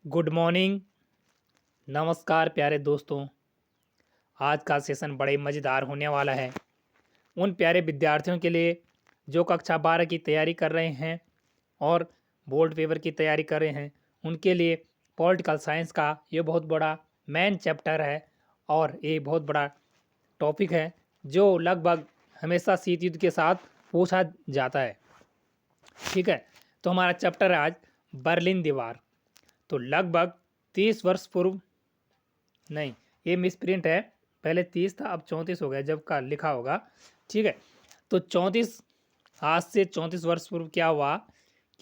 Good morning. नमस्कार प्यारे दोस्तों। आज का सेशन बड़े मज़ेदार होने वाला है। उन प्यारे विद्यार्थियों के लिए जो कक्षा 12 की तैयारी कर रहे हैं और बोर्ड पेपर की तैयारी कर रहे हैं, उनके लिए पॉलिटिकल साइंस का ये बहुत बड़ा मेन चैप्टर है और ये बहुत बड़ा टॉपिक है जो लगभग हमेशा शीत युद्ध के साथ पूछा जाता है। ठीक है, तो हमारा चैप्टर है आज बर्लिन दीवार। तो लगभग 30 वर्ष पूर्व, नहीं ये मिसप्रिंट है, पहले 30 था अब 34 हो गया जब का लिखा होगा। ठीक है, तो 34, आज से 34 वर्ष पूर्व क्या हुआ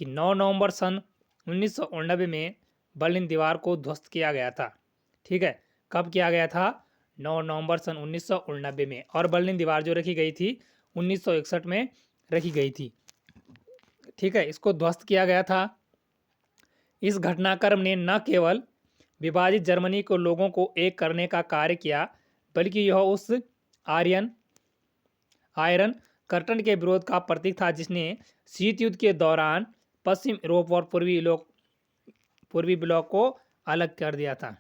कि 9 नवंबर सन 1989 में बर्लिन दीवार को ध्वस्त किया गया था। ठीक है, कब किया गया था? 9 नवंबर सन 1989 में। और बर्लिन दीवार जो रखी गई थी 1961 में रखी गई थी। ठीक है, इसको ध्वस्त किया गया था। इस घटनाक्रम ने न केवल विभाजित जर्मनी को लोगों को एक करने का कार्य किया, बल्कि यह उस आयरन कर्टन के विरोध का प्रतीक था जिसने शीत युद्ध के दौरान पश्चिम यूरोप और पूर्वी ब्लॉक को अलग कर दिया था।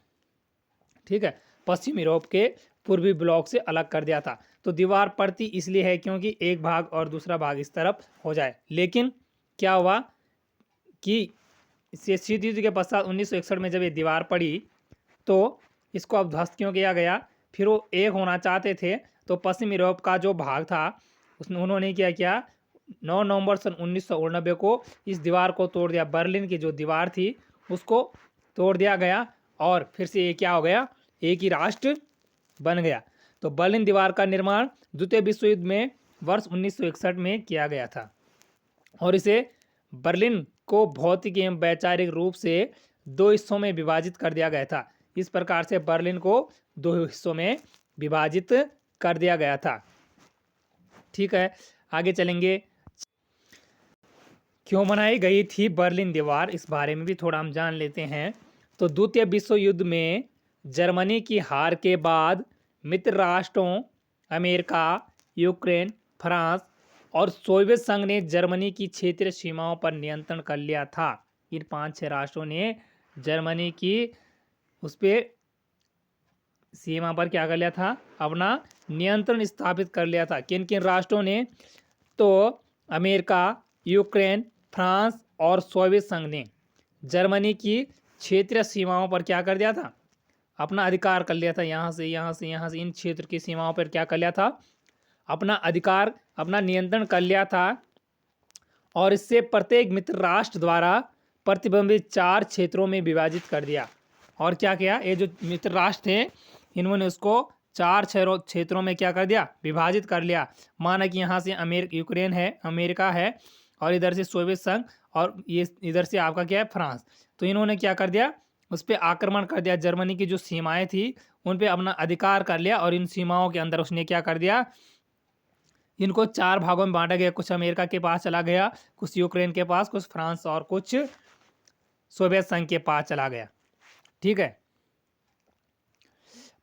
ठीक है, पश्चिम यूरोप के पूर्वी ब्लॉक से अलग कर दिया था। तो दीवार पड़ती इसलिए है क्योंकि एक भाग और दूसरा भाग इस तरफ हो जाए। लेकिन क्या हुआ कि इससे शीत युद्ध के पश्चात 1961 में जब ये दीवार पड़ी तो इसको अब ध्वस्त क्यों किया गया? फिर वो एक होना चाहते थे, तो पश्चिम यूरोप का जो भाग था उसने उन्होंने क्या किया, 9 नवंबर सन 1989 को इस दीवार को तोड़ दिया। बर्लिन की जो दीवार थी उसको तोड़ दिया गया और फिर से ये क्या हो गया, एक ही राष्ट्र बन गया। तो बर्लिन दीवार का निर्माण द्वितीय विश्व युद्ध में वर्ष 1961 में किया गया था और इसे बर्लिन को भौतिक एवं वैचारिक रूप से दो हिस्सों में विभाजित कर दिया गया था। इस प्रकार से बर्लिन को दो हिस्सों में विभाजित कर दिया गया था। ठीक है, आगे चलेंगे। क्यों बनाई गई थी बर्लिन दीवार, इस बारे में भी थोड़ा हम जान लेते हैं। तो द्वितीय विश्व युद्ध में जर्मनी की हार के बाद मित्र राष्ट्रों अमेरिका, यूक्रेन, फ्रांस और सोवियत संघ ने जर्मनी की क्षेत्रीय सीमाओं पर नियंत्रण कर लिया था। इन 5-6 राष्ट्रों ने जर्मनी की उस पर सीमा पर क्या कर लिया था, अपना नियंत्रण स्थापित कर लिया था। किन किन राष्ट्रों ने? तो अमेरिका, यूक्रेन, फ्रांस और सोवियत संघ ने जर्मनी की क्षेत्रीय सीमाओं पर क्या कर दिया था, अपना अधिकार कर लिया था। यहाँ से यहाँ से यहाँ से इन क्षेत्र की सीमाओं पर क्या कर लिया था, अपना अधिकार, अपना नियंत्रण कर लिया था। और इससे प्रत्येक मित्र राष्ट्र द्वारा प्रतिबंधित 4 क्षेत्रों में विभाजित कर दिया। और क्या किया, ये जो मित्र राष्ट्र थे इन्होंने उसको 4 क्षेत्रों में क्या कर दिया, विभाजित कर लिया। माना कि यहाँ से यूक्रेन है, अमेरिका है और इधर से सोवियत संघ और ये इधर से आपका क्या है, फ्रांस। तो इन्होंने क्या कर दिया, उस पर आक्रमण कर दिया। जर्मनी की जो सीमाएं थी उन पर अपना अधिकार कर लिया और इन सीमाओं के अंदर उसने क्या कर दिया, इनको 4 भागों में बांटा गया। कुछ अमेरिका के पास चला गया, कुछ यूक्रेन के पास, कुछ फ्रांस और कुछ सोवियत संघ के पास चला गया। ठीक है,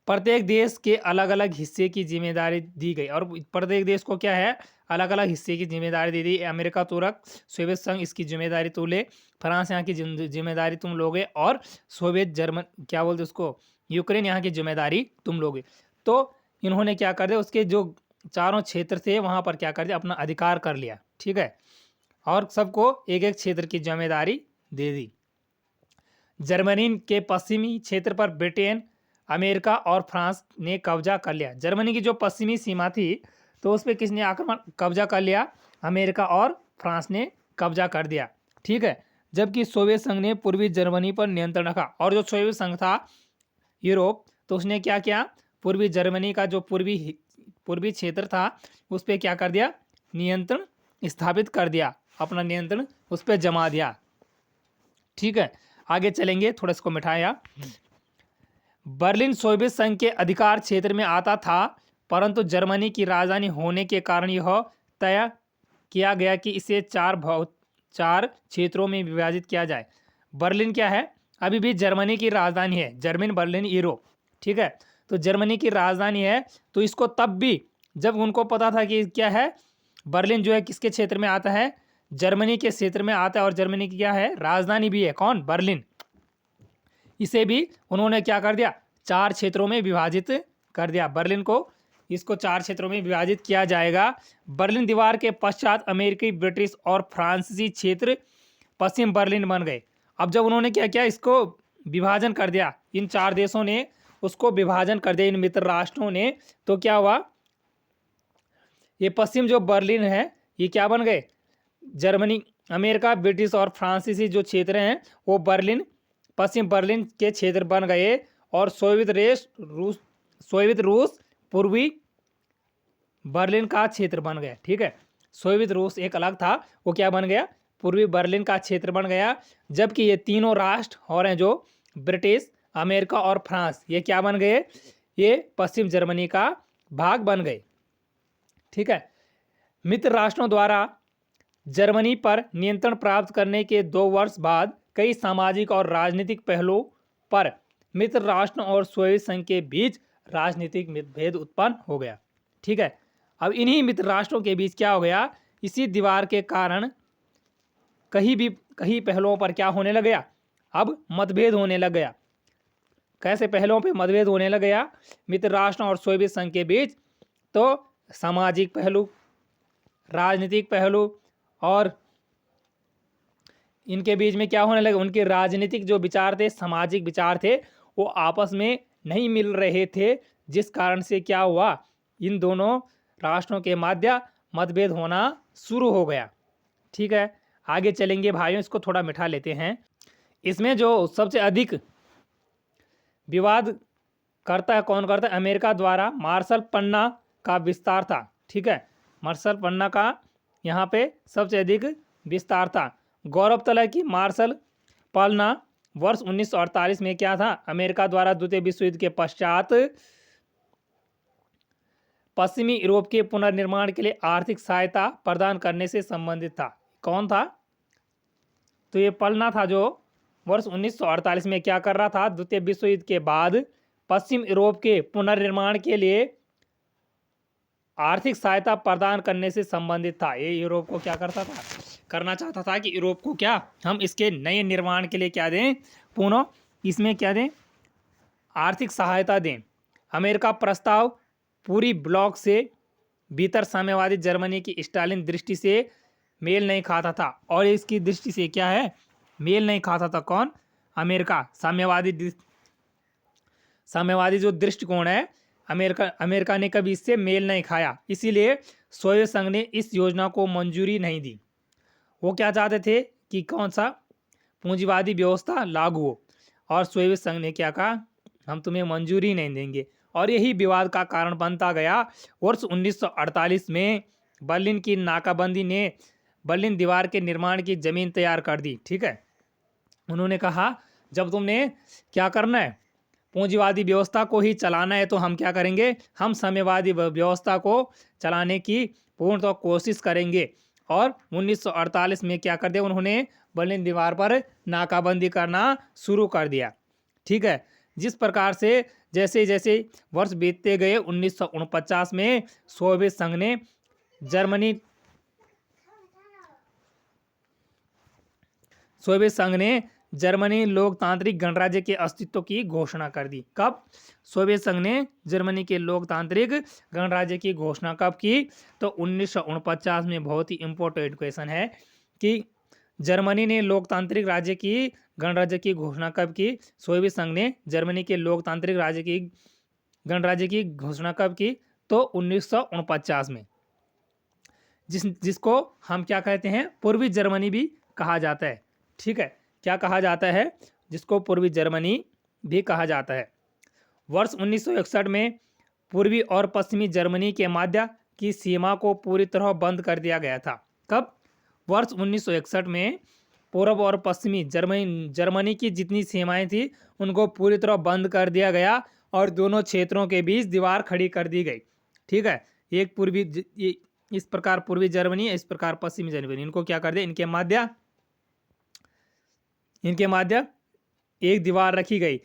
प्रत्येक देश के अलग अलग हिस्से की जिम्मेदारी दी गई और प्रत्येक देश को क्या है, अलग अलग हिस्से की जिम्मेदारी दे दी। अमेरिका तुरक, सोवियत संघ इसकी जिम्मेदारी तू ले, फ्रांस यहाँ की जिम्मेदारी तुम लोगे और सोवियत जर्मन क्या बोलते उसको, यूक्रेन यहाँ की जिम्मेदारी तुम लोगे। तो इन्होंने क्या कर दिया, उसके जो चारों क्षेत्र थे वहाँ पर क्या कर दिया, अपना अधिकार कर लिया। ठीक है, और सबको एक एक क्षेत्र की जिम्मेदारी दे दी। जर्मनी के पश्चिमी क्षेत्र पर ब्रिटेन, अमेरिका और फ्रांस ने कब्जा कर लिया। जर्मनी की जो पश्चिमी सीमा थी तो उस पर किसने आक्रमण कब्जा कर लिया, अमेरिका और फ्रांस ने कब्जा कर दिया। ठीक है, जबकि सोवियत संघ ने पूर्वी जर्मनी पर नियंत्रण रखा। और जो सोवियत संघ था यूरोप, तो उसने क्या किया, पूर्वी जर्मनी का जो पूर्वी क्षेत्र था उस पर क्या कर दिया, नियंत्रण स्थापित कर दिया, अपना नियंत्रण उस पर जमा दिया। ठीक है, आगे चलेंगे, थोड़ा इसको मिठाया। बर्लिन सोवियत संघ के अधिकार क्षेत्र में आता था, परंतु जर्मनी की राजधानी होने के कारण यह तय किया गया कि इसे 4 क्षेत्रों में विभाजित किया जाए। बर्लिन क्या है, अभी भी जर्मनी की राजधानी है, जर्मन बर्लिन यूरो। ठीक है, तो जर्मनी की राजधानी है, तो इसको तब भी जब उनको पता था कि क्या है, बर्लिन जो है किसके क्षेत्र में आता है, जर्मनी के क्षेत्र में आता है और जर्मनी की क्या है, राजधानी भी है, कौन, बर्लिन। इसे भी उन्होंने क्या कर दिया, 4 क्षेत्रों में विभाजित कर दिया। बर्लिन को, इसको 4 क्षेत्रों में विभाजित किया जाएगा। बर्लिन दीवार के पश्चात अमेरिकी, ब्रिटिश और फ्रांसीसी क्षेत्र पश्चिम बर्लिन बन गए। अब जब उन्होंने क्या किया, इसको विभाजन कर दिया, इन 4 देशों ने उसको विभाजन कर दिया, इन मित्र राष्ट्रों ने, तो क्या हुआ, ये पश्चिम जो बर्लिन है ये क्या बन गए, जर्मनी, अमेरिका, ब्रिटिश और फ्रांसीसी जो क्षेत्र हैं वो बर्लिन, पश्चिम बर्लिन के क्षेत्र बन गए। और सोवियत रूस पूर्वी बर्लिन का क्षेत्र बन गया। ठीक है, सोवियत रूस एक अलग था, वो क्या बन गया, पूर्वी बर्लिन का क्षेत्र बन गया। जबकि ये तीनों राष्ट्र और हैं जो ब्रिटिश, अमेरिका और फ्रांस, ये क्या बन गए, ये पश्चिम जर्मनी का भाग बन गए। ठीक है, मित्र राष्ट्रों द्वारा जर्मनी पर नियंत्रण प्राप्त करने के 2 वर्ष बाद कई सामाजिक और राजनीतिक पहलुओं पर मित्र राष्ट्रों और सोवियत संघ के बीच राजनीतिक मतभेद उत्पन्न हो गया। ठीक है, अब इन्हीं मित्र राष्ट्रों के बीच क्या हो गया, इसी दीवार के कारण कहीं पहलुओं पर क्या होने लग गया, अब मतभेद होने लग गया। कैसे पहलुओं पे मतभेद होने लग गया मित्र राष्ट्रों और सोवियत संघ के बीच, तो सामाजिक पहलू, राजनीतिक पहलू, और इनके बीच में क्या होने लगे, उनके राजनीतिक जो विचार थे, सामाजिक विचार थे, वो आपस में नहीं मिल रहे थे, जिस कारण से क्या हुआ, इन दोनों राष्ट्रों के मध्य मतभेद होना शुरू हो गया। ठीक है, आगे चलेंगे भाइयों, इसको थोड़ा मिठा लेते हैं। इसमें जो सबसे अधिक विवाद करता है, कौन करता है, अमेरिका द्वारा मार्शल पन्ना का विस्तार था। ठीक है, मार्शल पन्ना का यहाँ पे सबसे अधिक विस्तार था। गौरतलब है कि मार्शल पन्ना वर्ष 1948 में क्या था, अमेरिका द्वारा द्वितीय विश्व युद्ध के पश्चात पश्चिमी यूरोप के पुनर्निर्माण के लिए आर्थिक सहायता प्रदान करने से संबंधित था। कौन था, तो ये पन्ना था जो वर्ष 1948 में क्या कर रहा था, द्वितीय विश्व युद्ध के बाद पश्चिम यूरोप के पुनर्निर्माण के लिए आर्थिक सहायता प्रदान करने से संबंधित था। ये यूरोप को क्या करता था, करना चाहता था कि यूरोप को क्या, हम इसके नए निर्माण के लिए क्या दें, पुनः इसमें क्या दें, आर्थिक सहायता दें। अमेरिका प्रस्ताव पूरी ब्लॉक से भीतर साम्यवादी जर्मनी की स्टालिन दृष्टि से मेल नहीं खाता था। और इसकी दृष्टि से क्या है, मेल नहीं खाता था, कौन, अमेरिका, साम्यवादी जो दृष्टिकोण है, अमेरिका ने कभी इससे मेल नहीं खाया, इसीलिए सोवियत संघ ने इस योजना को मंजूरी नहीं दी। वो क्या चाहते थे कि कौन सा, पूंजीवादी व्यवस्था लागू हो, और सोवियत संघ ने क्या कहा, हम तुम्हें मंजूरी नहीं देंगे। और यही विवाद का कारण बनता गया। वर्ष 1948 में बर्लिन की नाकाबंदी ने बर्लिन दीवार के निर्माण की जमीन तैयार कर दी। ठीक है, उन्होंने कहा जब तुमने क्या करना है, पूंजीवादी व्यवस्था को ही चलाना है, तो हम क्या करेंगे, हम साम्यवादी व्यवस्था को चलाने की पूर्णतः कोशिश करेंगे। और 1948 में क्या कर दिया, उन्होंने बर्लिन दीवार पर नाकाबंदी करना शुरू कर दिया। ठीक है, जिस प्रकार से जैसे जैसे वर्ष बीतते गए, 1949 में सोवियत संघ ने जर्मनी लोकतांत्रिक गणराज्य के अस्तित्व की घोषणा कर दी। कब, सोवियत संघ ने जर्मनी के लोकतांत्रिक गणराज्य की घोषणा कब की, तो 1949 में। बहुत ही इम्पोर्टेंट क्वेश्चन है कि जर्मनी ने लोकतांत्रिक राज्य की गणराज्य की घोषणा कब की, सोवियत संघ ने जर्मनी के लोकतांत्रिक राज्य की गणराज्य की घोषणा कब की, तो 1949 में, जिसको हम क्या कहते हैं, पूर्वी जर्मनी भी कहा जाता है। ठीक है, क्या कहा जाता है, जिसको पूर्वी जर्मनी भी कहा जाता है। वर्ष 1961 में पूर्वी और पश्चिमी जर्मनी के मध्य की सीमा को पूरी तरह बंद कर दिया गया था। कब, वर्ष 1961 में पूर्व और पश्चिमी जर्मनी की जितनी सीमाएं थी उनको पूरी तरह बंद कर दिया गया और दोनों क्षेत्रों के बीच दीवार खड़ी कर दी गई। ठीक है, एक इस प्रकार पूर्वी जर्मनी, इस प्रकार पश्चिमी जर्मनी, इनको क्या कर दिया, इनके मध्य एक दीवार रखी गई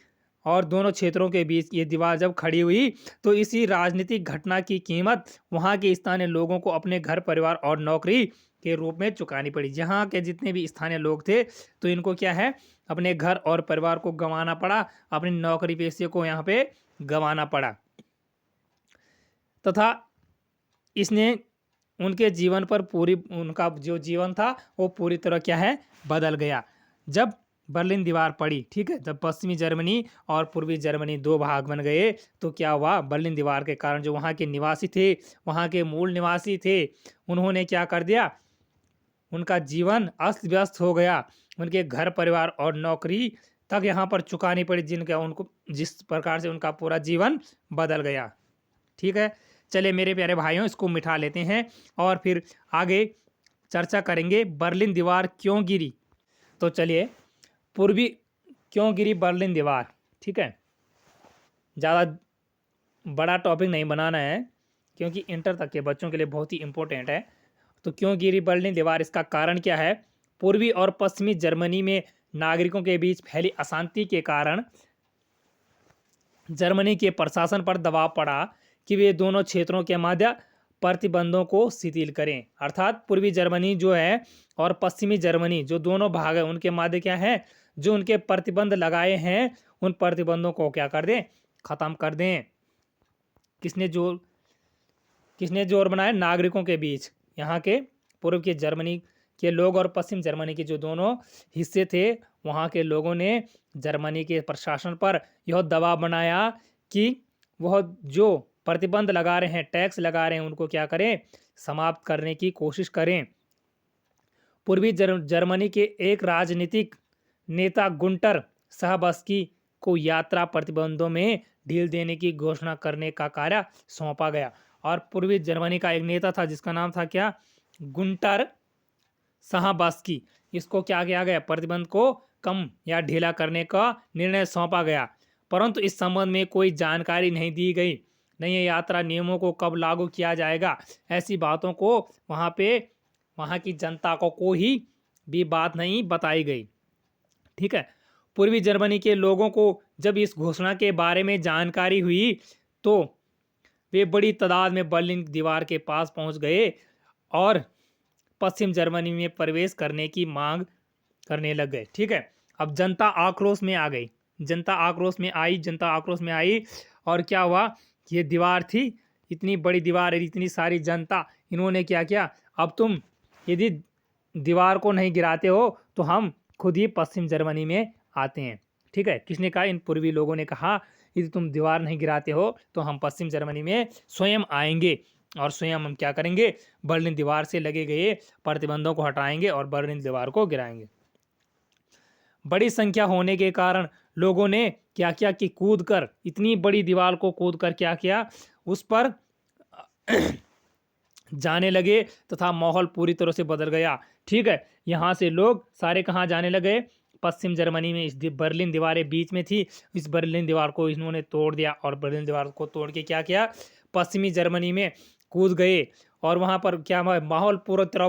और दोनों क्षेत्रों के बीच ये दीवार जब खड़ी हुई तो इसी राजनीतिक घटना की कीमत वहाँ के स्थानीय लोगों को अपने घर परिवार और नौकरी के रूप में चुकानी पड़ी। जहाँ के जितने भी स्थानीय लोग थे तो इनको क्या है, अपने घर और परिवार को गंवाना पड़ा, अपनी नौकरी पेशे को यहाँ पे गंवाना पड़ा, तथा इसने उनके जीवन पर पूरी, उनका जो जीवन था वो पूरी तरह क्या है, बदल गया। जब बर्लिन दीवार पड़ी, ठीक है, जब पश्चिमी जर्मनी और पूर्वी जर्मनी दो भाग बन गए, तो क्या हुआ, बर्लिन दीवार के कारण जो वहाँ के निवासी थे, वहाँ के मूल निवासी थे, उन्होंने क्या कर दिया, उनका जीवन अस्त व्यस्त हो गया, उनके घर परिवार और नौकरी तक यहाँ पर चुकानी पड़ी, जिनका उनको जिस प्रकार से उनका पूरा जीवन बदल गया। ठीक है, चलिए मेरे प्यारे भाइयों, इसको मिटा लेते हैं और फिर आगे चर्चा करेंगे बर्लिन दीवार क्यों गिरी। तो चलिए, पूर्वी क्यों गिरी बर्लिन दीवार, ठीक है, ज़्यादा बड़ा टॉपिक नहीं बनाना है क्योंकि इंटर तक के बच्चों के लिए बहुत ही इंपॉर्टेंट है। तो क्यों गिरी बर्लिन दीवार, इसका कारण क्या है, पूर्वी और पश्चिमी जर्मनी में नागरिकों के बीच फैली अशांति के कारण जर्मनी के प्रशासन पर दबाव पड़ा कि वे दोनों क्षेत्रों के मध्य प्रतिबंधों को शिथिल करें। अर्थात पूर्वी जर्मनी जो है और पश्चिमी जर्मनी जो दोनों भाग है, उनके मध्य क्या है, जो उनके प्रतिबंध लगाए हैं, उन प्रतिबंधों को क्या कर दें, खत्म कर दें। किसने जोर बनाया, नागरिकों के बीच, यहाँ के पूर्व के जर्मनी के लोग और पश्चिम जर्मनी के जो दोनों हिस्से थे, वहाँ के लोगों ने जर्मनी के प्रशासन पर यह दबाव बनाया कि वह जो प्रतिबंध लगा रहे हैं, टैक्स लगा रहे हैं, उनको क्या करें, समाप्त करने की कोशिश करें। पूर्वी जर्मनी के एक राजनीतिक नेता गुंटर साहबस्की को यात्रा प्रतिबंधों में ढील देने की घोषणा करने का कार्य सौंपा गया। और पूर्वी जर्मनी का एक नेता था जिसका नाम था क्या, गुंटर साहबस्की, इसको क्या किया गया, प्रतिबंध को कम या ढीला करने का निर्णय सौंपा गया, परंतु इस संबंध में कोई जानकारी नहीं दी गई। नई यात्रा नियमों को कब लागू किया जाएगा, ऐसी बातों को वहाँ की जनता को ही भी बात नहीं बताई गई। ठीक है, पूर्वी जर्मनी के लोगों को जब इस घोषणा के बारे में जानकारी हुई तो वे बड़ी तादाद में बर्लिन दीवार के पास पहुंच गए और पश्चिम जर्मनी में प्रवेश करने की मांग करने लग गए। ठीक है, अब जनता आक्रोश में आ गई, जनता आक्रोश में आई और क्या हुआ, ये दीवार थी, इतनी बड़ी दीवार, इतनी सारी जनता, इन्होंने क्या किया, अब तुम यदि दीवार को नहीं गिराते हो तो हम खुद ही पश्चिम जर्मनी में आते हैं। ठीक है, किसने कहा, इन पूर्वी लोगों ने कहा, यदि तुम दीवार नहीं गिराते हो तो हम पश्चिम जर्मनी में स्वयं आएंगे और स्वयं हम क्या करेंगे, बर्लिन दीवार से लगे गए प्रतिबंधों को हटाएंगे और बर्लिन दीवार को गिराएंगे। बड़ी संख्या होने के कारण लोगों ने क्या किया कि कूदकर, इतनी बड़ी दीवार को कूदकर क्या किया, उस पर जाने लगे तथा माहौल पूरी तरह से बदल गया। ठीक है, यहाँ से लोग सारे कहाँ जाने लगे, पश्चिम जर्मनी में। इस बर्लिन दीवारें बीच में थी, इस बर्लिन दीवार को इन्होंने तोड़ दिया और बर्लिन दीवार को तोड़ के क्या किया, पश्चिमी जर्मनी में कूद गए और वहाँ पर क्या माहौल पूरी तरह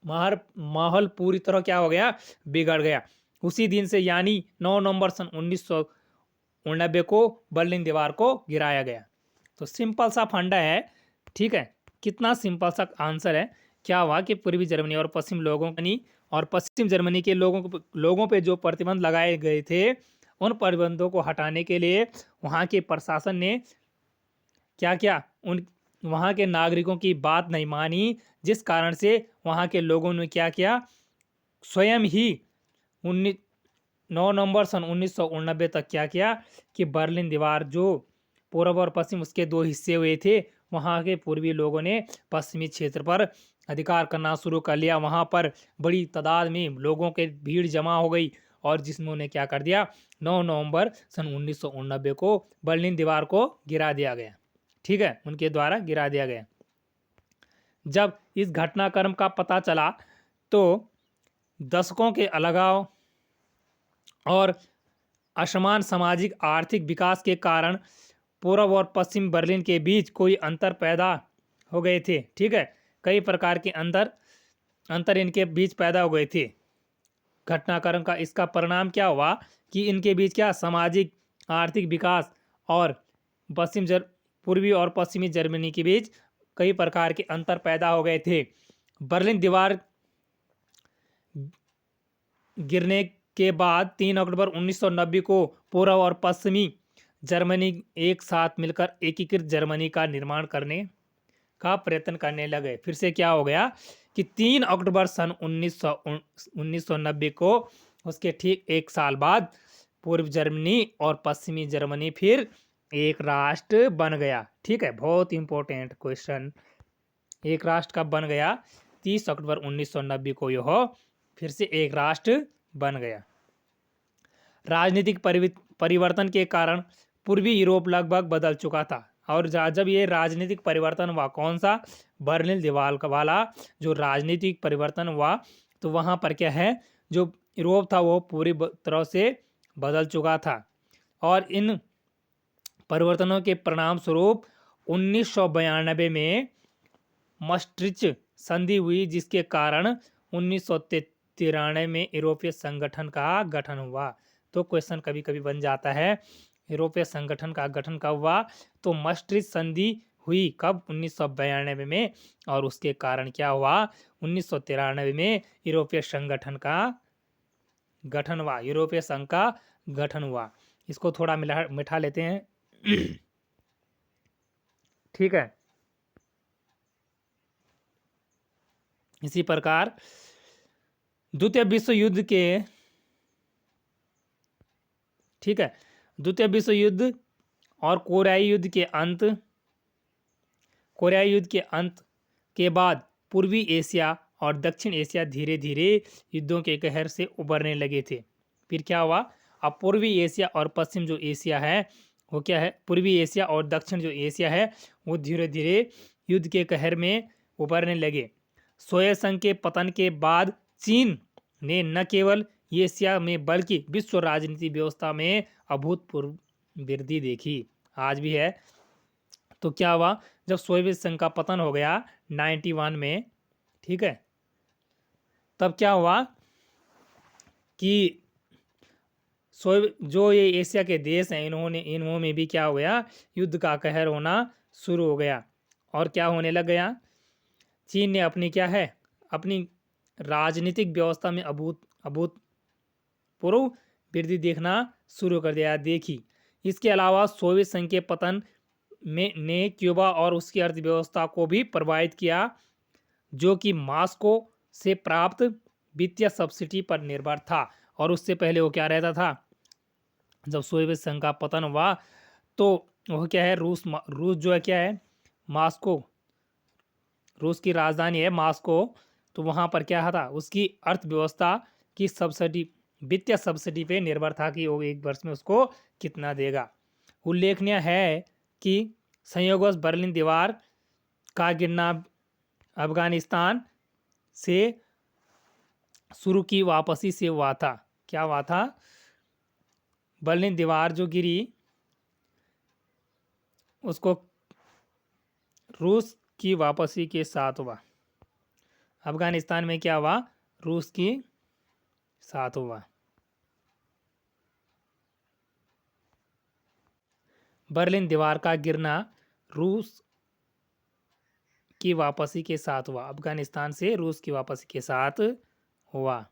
माहौल पूरी तरह क्या हो गया, बिगड़ गया। उसी दिन से यानी 9 नवंबर सन 1989 को बर्लिन दीवार को गिराया गया। तो सिंपल सा फंडा है। ठीक है, कितना सिंपल सा आंसर है। क्या हुआ कि पूर्वी जर्मनी और पश्चिम जर्मनी के लोगों पे जो प्रतिबंध लगाए गए थे, उन प्रतिबंधों को हटाने के लिए वहाँ के प्रशासन ने क्या किया, वहाँ के नागरिकों की बात नहीं मानी, जिस कारण से वहाँ के लोगों ने क्या किया, स्वयं ही 9 नवंबर सन 1989 तक क्या किया कि बर्लिन दीवार जो पूर्व और पश्चिम उसके दो हिस्से हुए थे, वहाँ के पूर्वी लोगों ने पश्चिमी क्षेत्र पर अधिकार करना शुरू कर लिया। वहाँ पर बड़ी तादाद में लोगों के भीड़ जमा हो गई और जिन्होंने क्या कर दिया, 9 नवंबर सन 1989 को बर्लिन दीवार को गिरा दिया गया। ठीक है, उनके द्वारा गिरा दिया गया। जब इस घटनाक्रम का पता चला तो दशकों के अलगाव और असमान सामाजिक आर्थिक विकास के कारण पूर्व और पश्चिम बर्लिन के बीच कोई अंतर पैदा हो गए थे। ठीक है, कई प्रकार के अंतर इनके बीच पैदा हो गए थे। घटनाक्रम का इसका परिणाम क्या हुआ कि इनके बीच क्या सामाजिक आर्थिक विकास और पूर्वी और पश्चिमी जर्मनी के बीच कई प्रकार के अंतर पैदा हो गए थे। बर्लिन दीवार गिरने के बाद 3 अक्टूबर 1990 को पूर्व और पश्चिमी जर्मनी एक साथ मिलकर एकीकृत जर्मनी का निर्माण करने का प्रयत्न करने लगे। फिर से क्या हो गया कि 3 अक्टूबर सन 1990 को उसके ठीक एक साल बाद पूर्व जर्मनी और पश्चिमी जर्मनी फिर एक राष्ट्र बन गया। ठीक है, बहुत इंपॉर्टेंट क्वेश्चन। एक राष्ट्र कब बन गया? 30 अक्टूबर 1990 को यह फिर से एक राष्ट्र बन गया। राजनीतिक परिवर्तन के कारण पूर्वी यूरोप लगभग बदल चुका था। और जब ये राजनीतिक परिवर्तन हुआ, कौन सा? बर्लिन दीवार वाला जो राजनीतिक परिवर्तन हुआ, तो वहाँ पर क्या है, जो यूरोप था वो पूरी तरह से बदल चुका था। और इन परिवर्तनों के परिणाम स्वरूप 1992 में maastricht संधि हुई, जिसके कारण 1993 में यूरोपीय संगठन का गठन हुआ। तो क्वेश्चन कभी कभी बन जाता है, यूरोपीय संगठन का गठन कब हुआ? तो maastricht संधि हुई कब? 1992 में। और उसके कारण क्या हुआ? 1993 में यूरोपीय संगठन का गठन हुआ, यूरोपीय संघ का गठन हुआ। इसको थोड़ा मिठा लेते हैं। ठीक है, इसी प्रकार द्वितीय विश्व युद्ध के, ठीक है, द्वितीय विश्व युद्ध और कोरियाई युद्ध के अंत के बाद पूर्वी एशिया और दक्षिण एशिया धीरे धीरे युद्धों के कहर से उबरने लगे थे। फिर क्या हुआ? अब पूर्वी एशिया और पश्चिम जो एशिया है वो क्या है, पूर्वी एशिया और दक्षिण जो एशिया है वो धीरे धीरे युद्ध के कहर में उबरने लगे। सोवियत संघ के पतन के बाद चीन ने न केवल एशिया में बल्कि विश्व राजनीति व्यवस्था में अभूतपूर्व वृद्धि देखी, आज भी है। तो क्या हुआ? जब सोवियत संघ का पतन हो गया 91 में, ठीक है, तब क्या हुआ कि जो ये एशिया के देश हैं इन्हों में भी क्या हो गया, युद्ध का कहर होना शुरू हो गया। और क्या होने लग गया? चीन ने अपनी क्या है, अपनी राजनीतिक व्यवस्था में अभूतपूर्व वृद्धि देखना शुरू कर दिया। देखी, इसके अलावा सोवियत संघ के पतन ने क्यूबा और उसकी अर्थव्यवस्था को भी प्रभावित किया, जो कि मॉस्को से प्राप्त वित्तीय सब्सिडी पर निर्भर था। और उससे पहले वो क्या रहता था? जब सोवियत संघ का पतन हुआ तो वह क्या है, रूस जो है क्या है, मॉस्को, रूस की राजधानी है मॉस्को। तो वहाँ पर क्या था, उसकी अर्थव्यवस्था की सब्सिडी, वित्तीय सब्सिडी पे निर्भर था कि वो एक वर्ष में उसको कितना देगा। उल्लेखनीय है कि संयोगवश बर्लिन दीवार का गिरना अफगानिस्तान से शुरू की वापसी से हुआ था। क्या हुआ था? बर्लिन दीवार जो गिरी उसको रूस की वापसी के साथ हुआ। अफगानिस्तान में क्या हुआ? रूस की साथ हुआ। बर्लिन दीवार का गिरना रूस की वापसी के साथ हुआ, अफगानिस्तान से रूस की वापसी के साथ हुआ।